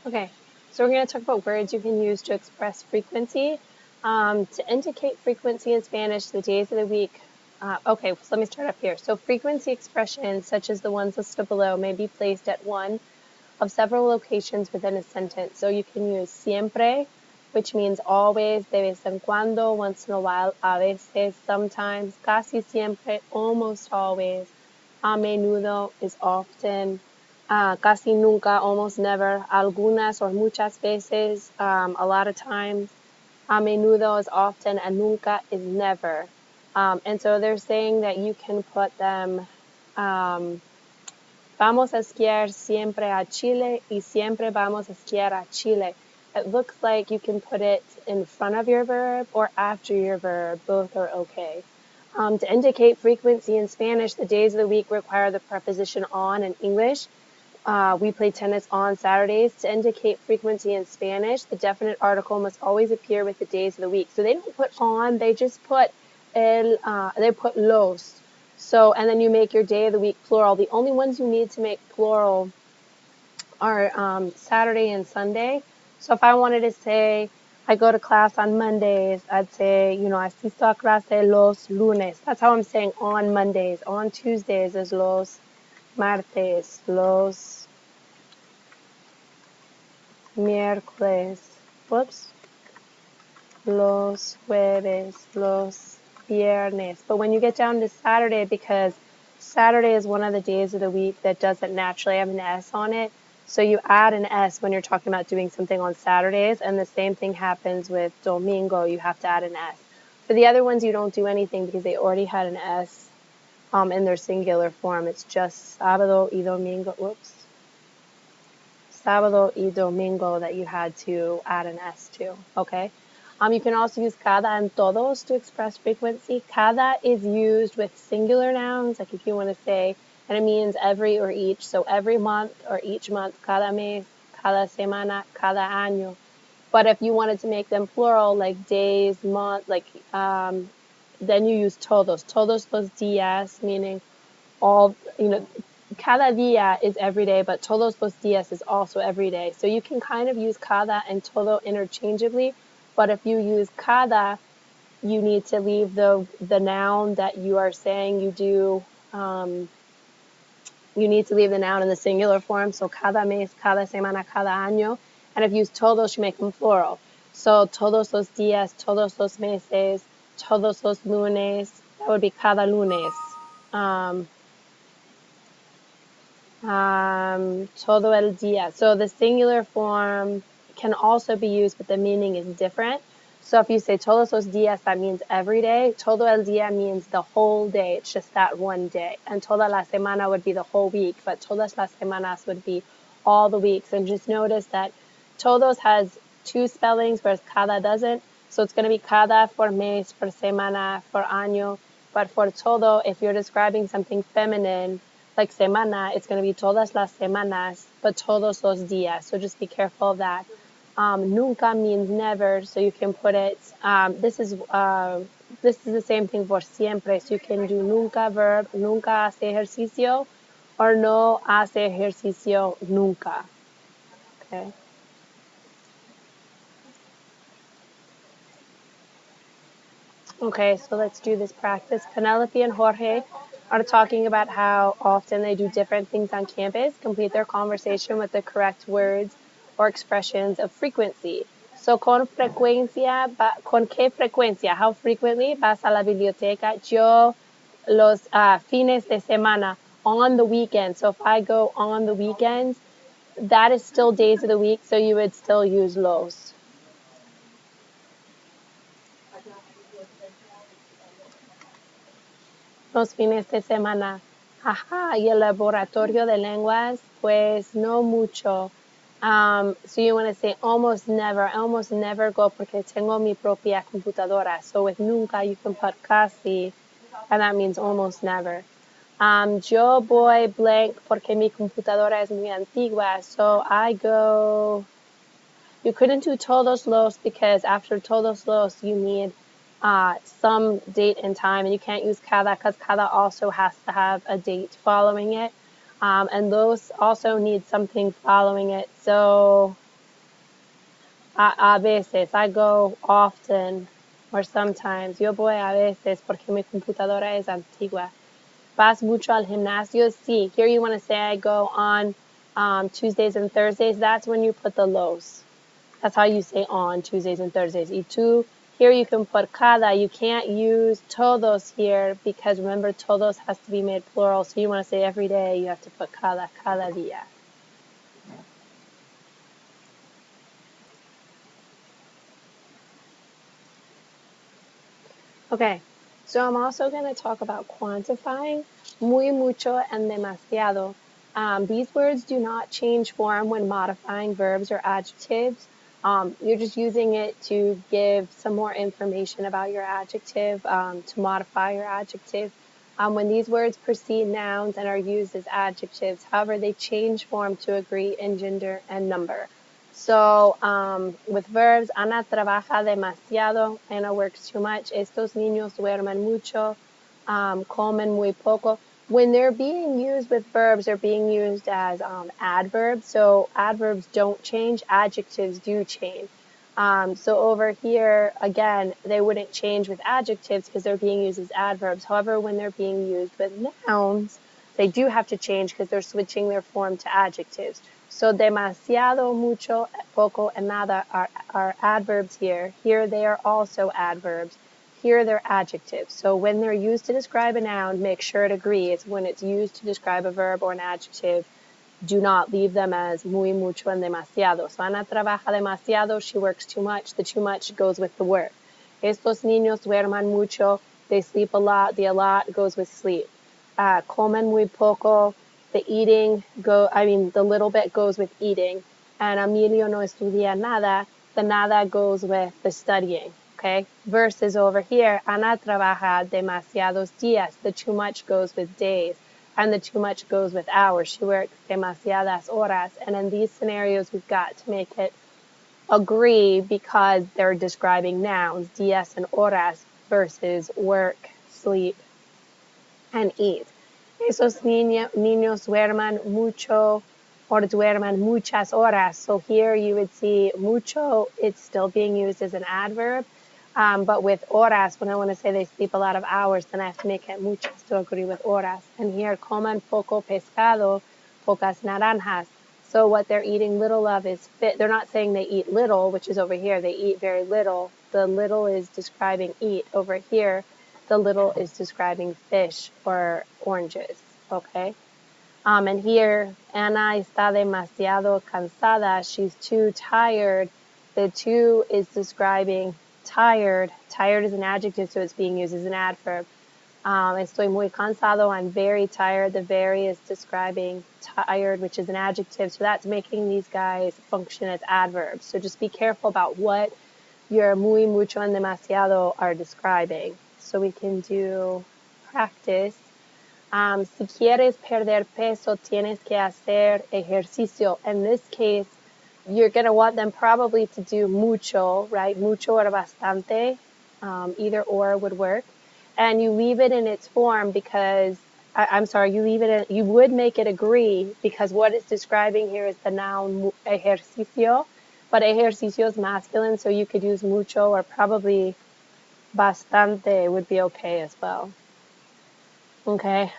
Okay, so we're going to talk about words you can use to express frequency. To indicate frequency in Spanish, the days of the week. Okay, so let me start up here. So frequency expressions, such as the ones listed below, may be placed at one of several locations within a sentence. So you can use siempre, which means always, de vez en cuando, once in a while, a veces, sometimes, casi siempre, almost always, a menudo is often, casi nunca, almost never, algunas or muchas veces, a lot of times, a menudo is often, and nunca is never. And so they're saying that you can put them, vamos a esquiar siempre a Chile y siempre vamos a esquiar a Chile. It looks like you can put it in front of your verb or after your verb. Both are okay. To indicate frequency in Spanish, the days of the week require the preposition on in English. We play tennis on Saturdays. To indicate frequency in Spanish, the definite article must always appear with the days of the week. So they don't put on, they just put they put los. So, and then you make your day of the week plural. The only ones you need to make plural are Saturday and Sunday. So if I wanted to say, I go to class on Mondays, I'd say, asisto a clase los lunes. That's how I'm saying on Mondays. On Tuesdays is los martes, los miércoles, los jueves, los viernes. But when you get down to Saturday, because Saturday is one of the days of the week that doesn't naturally have an S on it, so you add an S when you're talking about doing something on Saturdays, and the same thing happens with domingo. You have to add an S. For the other ones, you don't do anything because they already had an S in their singular form. It's just sábado y domingo. Sábado y domingo that you had to add an S to, okay? You can also use cada and todos to express frequency. Cada is used with singular nouns, like if you want to say, and it means every or each. So every month or each month, cada mes, cada semana, cada año. But if you wanted to make them plural, like days, month, then you use todos. Todos los días, meaning all, cada día is every day, but todos los días is also every day. So you can kind of use cada and todo interchangeably, but if you use cada, you need to leave the noun that you are saying you do, you need to leave the noun in the singular form. So cada mes, cada semana, cada año. And if you use todos, you make them plural. So todos los días, todos los meses, todos los lunes, that would be cada lunes. Todo el día. So the singular form can also be used, but the meaning is different. So if you say todos los días, that means every day. Todo el día means the whole day. It's just that one day. And toda la semana would be the whole week, but todas las semanas would be all the weeks. And just notice that todos has two spellings, whereas cada doesn't. So it's going to be cada for mes, for semana, for año. But for todo, if you're describing something feminine, like semana, it's going to be todas las semanas, but todos los días. So just be careful of that. Nunca means never, so you can put it. This is the same thing for siempre. So you can do nunca verb, nunca hace ejercicio, or no hace ejercicio nunca. Okay. Okay, so let's do this practice. Penelope and Jorge are talking about how often they do different things on campus. Complete their conversation with the correct words or expressions of frequency. So, con qué frecuencia? How frequently vas a la biblioteca? Yo los fines de semana, on the weekend. So if I go on the weekends, that is still days of the week, so you would still use los. Los fines de semana. Ajá, y el laboratorio de lenguas, pues no mucho. So you want to say almost never go porque tengo mi propia computadora. So with nunca, you can put casi, and that means almost never. Yo voy blank porque mi computadora es muy antigua. So I go, you couldn't do todos los because after todos los, you need some date and time, and you can't use cada because cada also has to have a date following it, and those also need something following it. So A veces, I go often or sometimes. Yo voy a veces porque mi computadora es antigua. ¿Vas mucho al gimnasio? Sí. Here you want to say I go on Tuesdays and Thursdays. That's when you put the los. That's how you say on Tuesdays and Thursdays. Y tú, here you can put cada. You can't use todos here because remember todos has to be made plural. So you want to say every day, you have to put cada día. Okay, so I'm also going to talk about quantifying, muy, mucho, and demasiado. These words do not change form when modifying verbs or adjectives. You're just using it to give some more information about your adjective, to modify your adjective. When these words precede nouns and are used as adjectives, however, they change form to agree in gender and number. So with verbs, Ana trabaja demasiado, Ana works too much, estos niños duermen mucho, comen muy poco. When they're being used with verbs, they're being used as adverbs. So adverbs don't change, adjectives do change. So over here, again, they wouldn't change with adjectives because they're being used as adverbs. However, when they're being used with nouns, they do have to change because they're switching their form to adjectives. So demasiado, mucho, poco, and nada are adverbs here. Here they are also adverbs. Here they're adjectives. So when they're used to describe a noun, make sure it agrees. When it's used to describe a verb or an adjective, do not leave them as muy, mucho, and demasiado. So Ana trabaja demasiado, she works too much. The too much goes with the work. Estos niños duerman mucho, they sleep a lot. The a lot goes with sleep. Comen muy poco, the little bit goes with eating. And Emilio no estudia nada, the nada goes with the studying. Okay, versus over here, Ana trabaja demasiados días. The too much goes with days, and the too much goes with hours. She works demasiadas horas, and in these scenarios, we've got to make it agree because they're describing nouns, días and horas, versus work, sleep, and eat. Esos niños duerman mucho or duerman muchas horas. So here you would see mucho, it's still being used as an adverb. But with horas, when I want to say they sleep a lot of hours, then I have to make it muchas to agree with horas. And here, coman poco pescado, pocas naranjas. So what they're eating little of is fit. They're not saying they eat little, which is over here. They eat very little. The little is describing eat. Over here, the little is describing fish or oranges. Okay? And here, Ana está demasiado cansada. She's too tired. The too is describing tired. Tired is an adjective, so it's being used as an adverb. Estoy muy cansado. I'm very tired. The very is describing tired, which is an adjective. So that's making these guys function as adverbs. So just be careful about what your muy, mucho, and demasiado are describing. So we can do practice. Si quieres perder peso, tienes que hacer ejercicio. In this case, you're going to want them probably to do mucho, right? Mucho or bastante. Either or would work. And you leave it in its form because, you would make it agree because what it's describing here is the noun ejercicio, but ejercicio is masculine, so you could use mucho or probably bastante would be okay as well. Okay,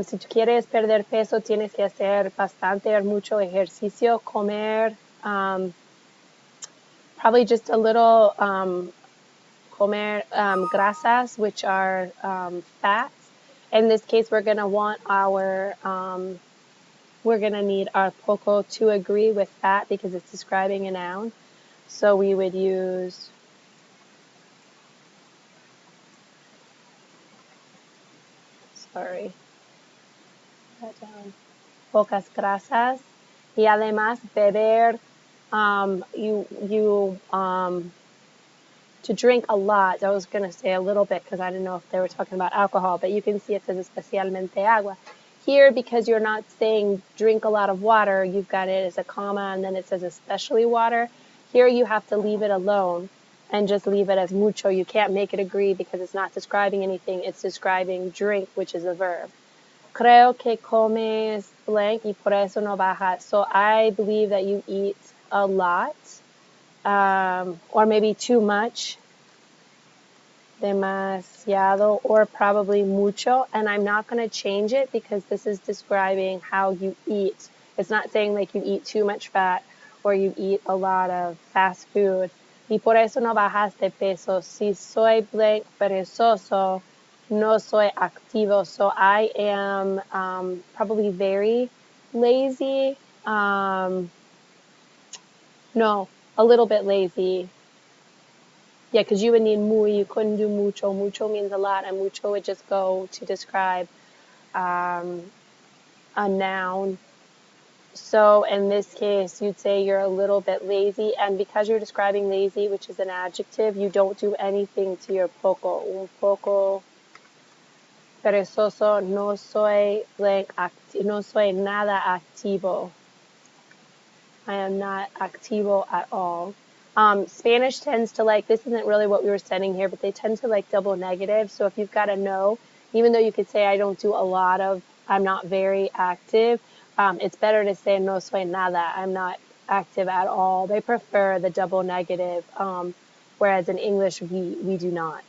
si tú quieres perder peso, tienes que hacer bastante or mucho ejercicio, comer, probably just a little, comer grasas, which are fats. In this case, we're going to want we're going to need our poco to agree with fat because it's describing a noun. So we would use pocas grasas. Y además beber, to drink a lot. I was going to say a little bit because I didn't know if they were talking about alcohol, but you can see it says especialmente agua. Here, because you're not saying drink a lot of water, you've got it as a comma and then it says especially water. Here you have to leave it alone and just leave it as mucho. You can't make it agree because it's not describing anything. It's describing drink, which is a verb. Creo que comes blank y por eso no bajas. So I believe that you eat a lot or maybe too much, demasiado, or probably mucho. And I'm not going to change it because this is describing how you eat. It's not saying like you eat too much fat or you eat a lot of fast food. Y por eso no bajas de peso. Si soy blank perezoso, no soy activo. So I am probably very lazy. No, a little bit lazy. Yeah, because you would need muy, you couldn't do mucho. Mucho means a lot, and mucho would just go to describe a noun. So in this case, you'd say you're a little bit lazy, and because you're describing lazy, which is an adjective, you don't do anything to your poco. Un poco perezoso, no soy no soy nada activo. I am not activo at all. Spanish tends to like, this isn't really what we were studying here, but they tend to like double negative. So if you've got a no, even though you could say I don't do a lot of, I'm not very active, it's better to say no soy nada, I'm not active at all. They prefer the double negative, whereas in English we do not.